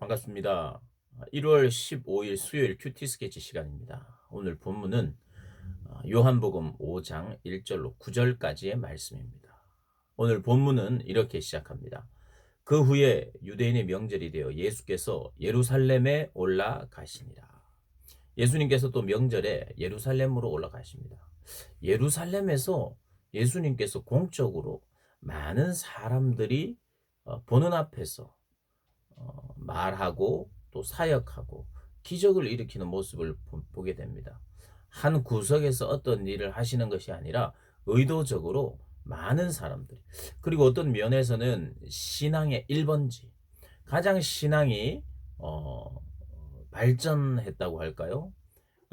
반갑습니다. 1월 15일 수요일 큐티 스케치 시간입니다. 오늘 본문은 요한복음 5장 1절로 9절까지의 말씀입니다. 오늘 본문은 이렇게 시작합니다. 그 후에 유대인의 명절이 되어 예수께서 예루살렘에 올라가시니라. 예수님께서 또 명절에 예루살렘으로 올라가십니다. 예루살렘에서 예수님께서 공적으로 많은 사람들이 보는 앞에서 말하고 또 사역하고 기적을 일으키는 모습을 보게 됩니다. 한 구석에서 어떤 일을 하시는 것이 아니라 의도적으로 많은 사람들이, 그리고 어떤 면에서는 신앙의 1번지, 가장 신앙이 발전했다고 할까요?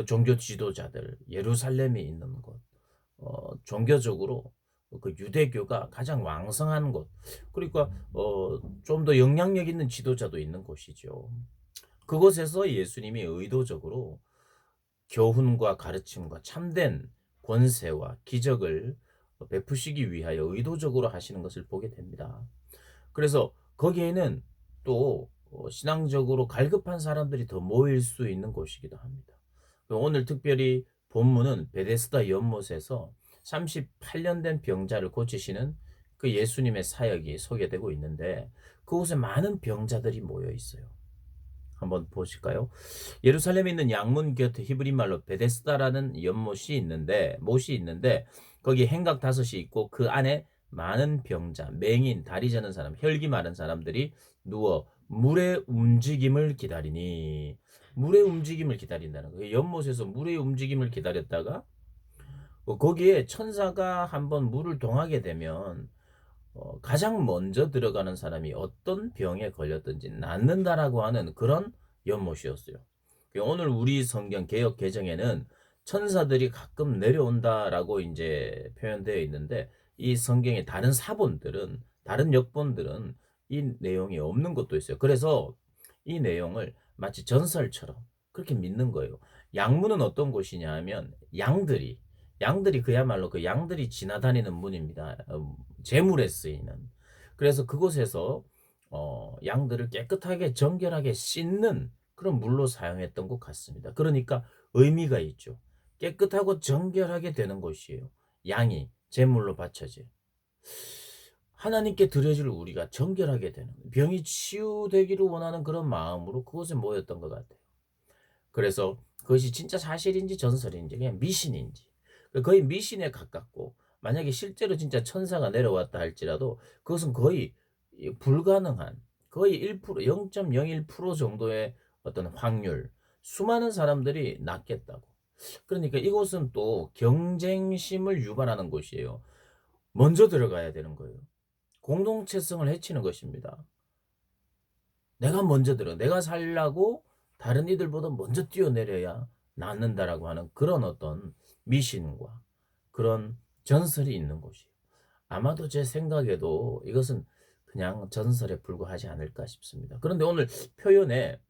종교 지도자들, 예루살렘에 있는 곳, 종교적으로 그 유대교가 가장 왕성한 곳, 그러니까 좀 더 영향력 있는 지도자도 있는 곳이죠. 그곳에서 예수님이 의도적으로 교훈과 가르침과 참된 권세와 기적을 베푸시기 위하여 의도적으로 하시는 것을 보게 됩니다. 그래서 거기에는 또 신앙적으로 갈급한 사람들이 더 모일 수 있는 곳이기도 합니다. 오늘 특별히 본문은 베데스다 연못에서 38년 된 병자를 고치시는 그 예수님의 사역이 소개되고 있는데, 그곳에 많은 병자들이 모여 있어요. 한번 보실까요? 예루살렘에 있는 양문 곁에 히브리 말로 베데스다라는 연못이 있는데, 못이 있는데, 거기 행각 5이 있고 그 안에 많은 병자, 맹인, 다리 저는 사람, 혈기 마른 사람들이 누워 물의 움직임을 기다리니, 물의 움직임을 기다린다는 거예요. 연못에서 물의 움직임을 기다렸다가 거기에 천사가 한번 물을 동하게 되면 가장 먼저 들어가는 사람이 어떤 병에 걸렸든지 낫는다라고 하는 그런 연못이었어요. 오늘 우리 성경 개역 개정에는 천사들이 가끔 내려온다라고 이제 표현되어 있는데, 이 성경의 다른 사본들은, 다른 역본들은 이 내용이 없는 것도 있어요. 그래서 이 내용을 마치 전설처럼 그렇게 믿는 거예요. 양문은 어떤 곳이냐 하면 양들이 그야말로 그 양들이 지나다니는 문입니다. 제물에 쓰이는. 그래서 그곳에서 양들을 깨끗하게 정결하게 씻는 그런 물로 사용했던 것 같습니다. 그러니까 의미가 있죠. 깨끗하고 정결하게 되는 곳이에요. 양이 제물로 바쳐져. 하나님께 드려질 우리가 정결하게 되는, 병이 치유되기를 원하는 그런 마음으로 그곳에 모였던 것 같아요. 그래서 그것이 진짜 사실인지 전설인지 그냥 미신인지, 거의 미신에 가깝고, 만약에 실제로 진짜 천사가 내려왔다 할지라도 그것은 거의 불가능한, 거의 1%, 0.01% 정도의 어떤 확률, 수많은 사람들이 낫겠다고. 그러니까 이곳은 또 경쟁심을 유발하는 곳이에요. 먼저 들어가야 되는 거예요. 공동체성을 해치는 것입니다. 내가 먼저 내가 살라고 다른 이들보다 먼저 뛰어내려야 낫는다라고 하는 그런 어떤 미신과 그런 전설이 있는 곳이에요. 아마도 제 생각에도 이것은 그냥 전설에 불과하지 않을까 싶습니다. 그런데 오늘 표현에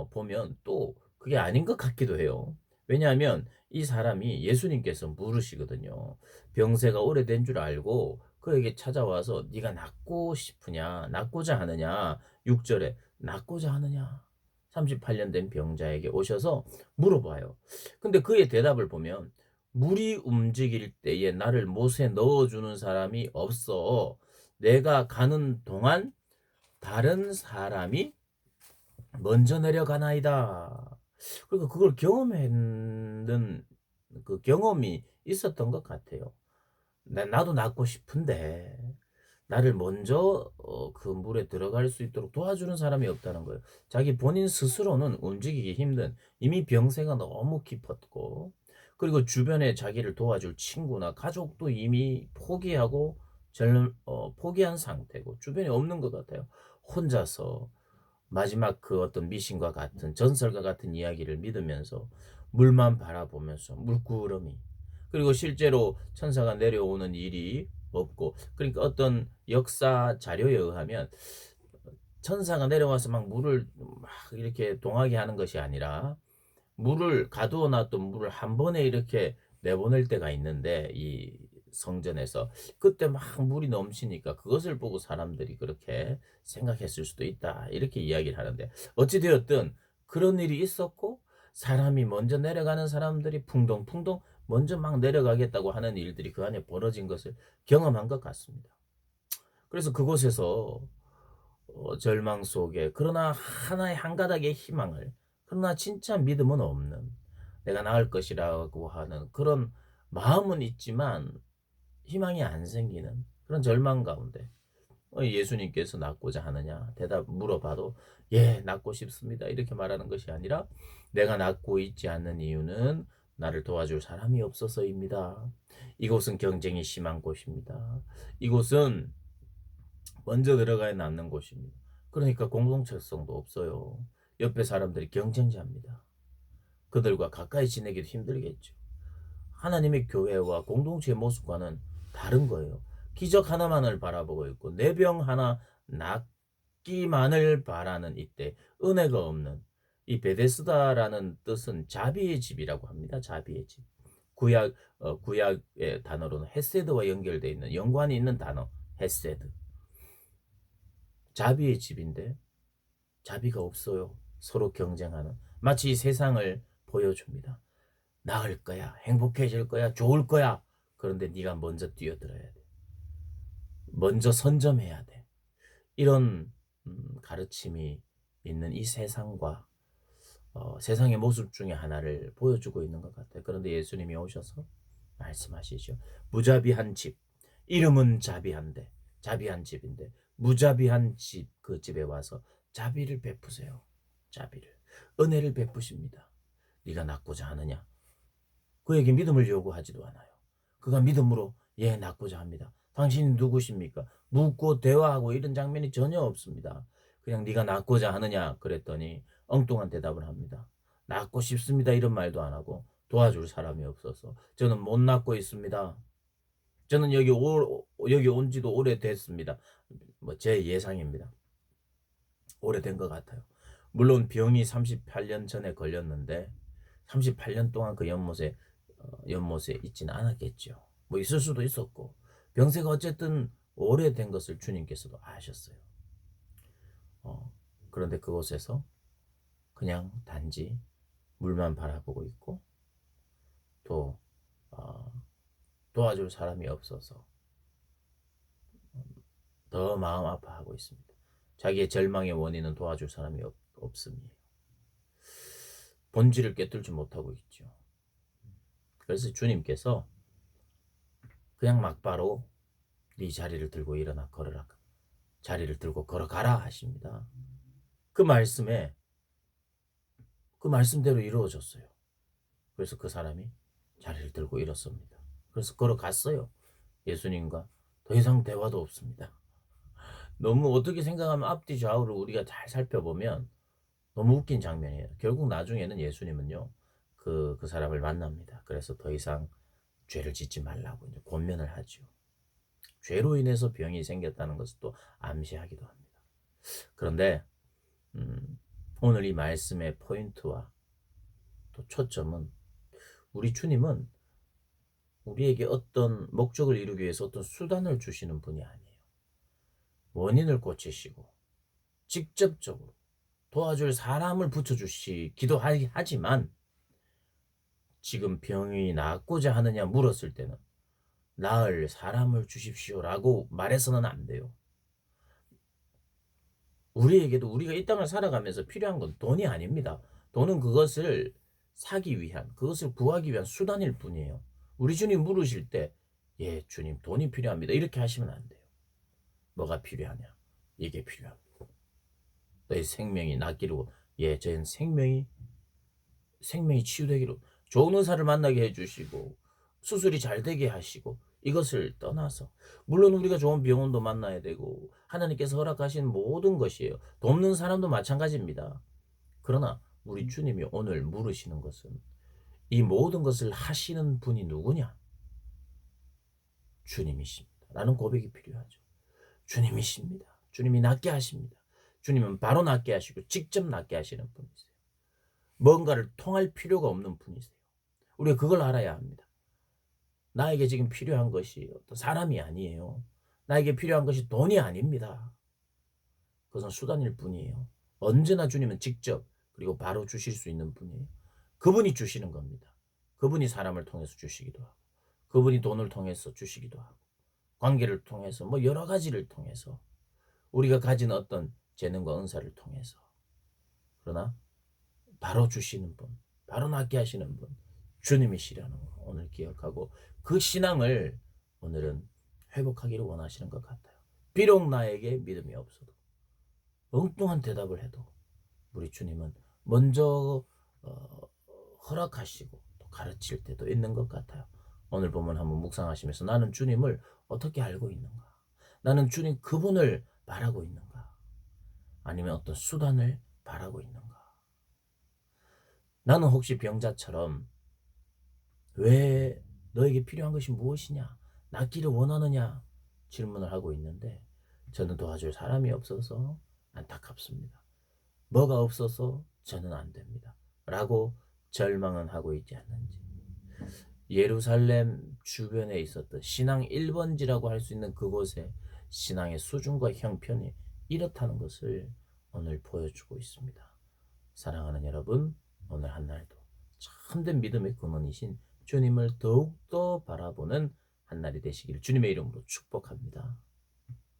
보면 또 그게 아닌 것 같기도 해요. 왜냐하면 이 사람이 예수님께서 물으시거든요. 병세가 오래된 줄 알고 그에게 찾아와서 네가 낫고 싶으냐, 낫고자 하느냐, 6절에 낫고자 하느냐, 38년 된 병자에게 오셔서 물어봐요. 근데 그의 대답을 보면, 물이 움직일 때에 나를 못에 넣어주는 사람이 없어. 내가 가는 동안 다른 사람이 먼저 내려가나이다. 그러니까 그걸 경험했는 그 경험이 있었던 것 같아요. 나도 낫고 싶은데 나를 먼저 그 물에 들어갈 수 있도록 도와주는 사람이 없다는 거예요. 자기 본인 스스로는 움직이기 힘든, 이미 병세가 너무 깊었고, 그리고 주변에 자기를 도와줄 친구나 가족도 이미 포기하고 포기한 상태고 주변에 없는 것 같아요. 혼자서 마지막 그 어떤 미신과 같은 전설과 같은 이야기를 믿으면서 물만 바라보면서 물구러미, 그리고 실제로 천사가 내려오는 일이 없고, 그러니까 어떤 역사 자료에 의하면 천사가 내려와서 막 물을 막 이렇게 동하게 하는 것이 아니라 물을 가두어 놨던 물을 한 번에 이렇게 내보낼 때가 있는데, 이 성전에서 그때 막 물이 넘치니까 그것을 보고 사람들이 그렇게 생각했을 수도 있다. 이렇게 이야기를 하는데 어찌 되었든 그런 일이 있었고 사람이 먼저 내려가는 사람들이 풍덩풍덩 먼저 막 내려가겠다고 하는 일들이 그 안에 벌어진 것을 경험한 것 같습니다. 그래서 그곳에서 절망 속에 그러나 하나의 한 가닥의 희망을 그러나 진짜 믿음은 없는 내가 나을 것이라고 하는 그런 마음은 있지만 희망이 안 생기는 그런 절망 가운데 예수님께서 낫고자 하느냐 대답 물어봐도 예 낫고 싶습니다 이렇게 말하는 것이 아니라 내가 낫고 있지 않는 이유는 나를 도와줄 사람이 없어서입니다. 이곳은 경쟁이 심한 곳입니다. 이곳은 먼저 들어가야 낫는 곳입니다. 그러니까 공동체성도 없어요. 옆에 사람들이 경쟁자입니다. 그들과 가까이 지내기도 힘들겠죠. 하나님의 교회와 공동체의 모습과는 다른 거예요. 기적 하나만을 바라보고 있고 내 병 하나 낫기만을 바라는 이때 은혜가 없는 이 베데스다라는 뜻은 자비의 집이라고 합니다. 자비의 집. 구약의 단어로는 헤세드와 연결되어 있는 연관이 있는 단어 헤세드. 자비의 집인데 자비가 없어요. 서로 경쟁하는 마치 이 세상을 보여줍니다. 나을 거야. 행복해질 거야. 좋을 거야. 그런데 네가 먼저 뛰어들어야 돼. 먼저 선점해야 돼. 이런 가르침이 있는 이 세상과 세상의 모습 중에 하나를 보여주고 있는 것 같아요. 그런데 예수님이 오셔서 말씀하시죠. 무자비한 집. 이름은 자비한데 자비한 집인데 무자비한 집 그 집에 와서 자비를 베푸세요. 자비를. 은혜를 베푸십니다. 네가 낫고자 하느냐. 그에게 믿음을 요구하지도 않아요. 그가 믿음으로 예 낫고자 합니다. 당신이 누구십니까? 묻고 대화하고 이런 장면이 전혀 없습니다. 그냥 네가 낫고자 하느냐 그랬더니 엉뚱한 대답을 합니다. 낫고 싶습니다 이런 말도 안 하고 도와줄 사람이 없어서 저는 못 낫고 있습니다. 저는 여기 온 지도 오래됐습니다. 뭐 제 예상입니다. 오래된 것 같아요. 물론 병이 38년 전에 걸렸는데 38년 동안 그 연못에 있지는 않았겠죠. 뭐 있을 수도 있었고 병세가 어쨌든 오래된 것을 주님께서도 아셨어요. 그런데 그곳에서 그냥 단지 물만 바라보고 있고 또 도와줄 사람이 없어서 더 마음 아파하고 있습니다. 자기의 절망의 원인은 도와줄 사람이 없음이에요. 본질을 깨뚫지 못하고 있죠. 그래서 주님께서 그냥 막바로 네 자리를 들고 일어나 걸어라. 자리를 들고 걸어가라 하십니다. 그 말씀대로 이루어졌어요. 그래서 그 사람이 자리를 들고 일었습니다. 그래서 걸어갔어요. 예수님과 더 이상 대화도 없습니다. 너무 어떻게 생각하면 앞뒤 좌우를 우리가 잘 살펴보면 너무 웃긴 장면이에요. 결국 나중에는 예수님은요. 그 사람을 만납니다. 그래서 더 이상 죄를 짓지 말라고 이제 권면을 하죠. 죄로 인해서 병이 생겼다는 것을 또 암시하기도 합니다. 그런데 오늘 이 말씀의 포인트와 또 초점은 우리 주님은 우리에게 어떤 목적을 이루기 위해서 어떤 수단을 주시는 분이 아니에요. 원인을 고치시고 직접적으로 도와줄 사람을 붙여주시기도 하지만 지금 병이 낫고자 하느냐 물었을 때는 나을 사람을 주십시오라고 말해서는 안 돼요. 우리에게도 우리가 이 땅을 살아가면서 필요한 건 돈이 아닙니다. 돈은 그것을 사기 위한, 그것을 구하기 위한 수단일 뿐이에요. 우리 주님 물으실 때, 예, 주님 돈이 필요합니다. 이렇게 하시면 안 돼요. 뭐가 필요하냐? 이게 필요합니다. 너의 생명이 낫기로, 예, 저희는 생명이 치유되기로 좋은 의사를 만나게 해주시고 수술이 잘 되게 하시고 이것을 떠나서 물론 우리가 좋은 병원도 만나야 되고 하나님께서 허락하신 모든 것이에요. 돕는 사람도 마찬가지입니다. 그러나 우리 주님이 오늘 물으시는 것은 이 모든 것을 하시는 분이 누구냐? 주님이십니다. 라는 고백이 필요하죠. 주님이십니다. 주님이 낫게 하십니다. 주님은 바로 낫게 하시고 직접 낫게 하시는 분이세요. 뭔가를 통할 필요가 없는 분이세요. 우리가 그걸 알아야 합니다. 나에게 지금 필요한 것이 어떤 사람이 아니에요. 나에게 필요한 것이 돈이 아닙니다. 그것은 수단일 뿐이에요. 언제나 주님은 직접 그리고 바로 주실 수 있는 분이에요. 그분이 주시는 겁니다. 그분이 사람을 통해서 주시기도 하고, 그분이 돈을 통해서 주시기도 하고, 관계를 통해서 뭐 여러 가지를 통해서 우리가 가진 어떤 재능과 은사를 통해서. 그러나 바로 주시는 분, 바로 낫게 하시는 분, 주님이시라는 거 오늘 기억하고 그 신앙을 오늘은 회복하기를 원하시는 것 같아요. 비록 나에게 믿음이 없어도 엉뚱한 대답을 해도 우리 주님은 먼저 허락하시고 또 가르칠 때도 있는 것 같아요. 오늘 보면 한번 묵상하시면서 나는 주님을 어떻게 알고 있는가? 나는 주님 그분을 바라고 있는가? 아니면 어떤 수단을 바라고 있는가? 나는 혹시 병자처럼 왜 너에게 필요한 것이 무엇이냐? 낫기를 원하느냐? 질문을 하고 있는데 저는 도와줄 사람이 없어서 안타깝습니다. 뭐가 없어서 저는 안 됩니다. 라고 절망은 하고 있지 않는지. 예루살렘 주변에 있었던 신앙 1번지라고 할 수 있는 그곳의 신앙의 수준과 형편이 이렇다는 것을 오늘 보여주고 있습니다. 사랑하는 여러분, 오늘 한 날도 참된 믿음의 근원이신 주님을 더욱더 바라보는 한 날이 되시기를 주님의 이름으로 축복합니다.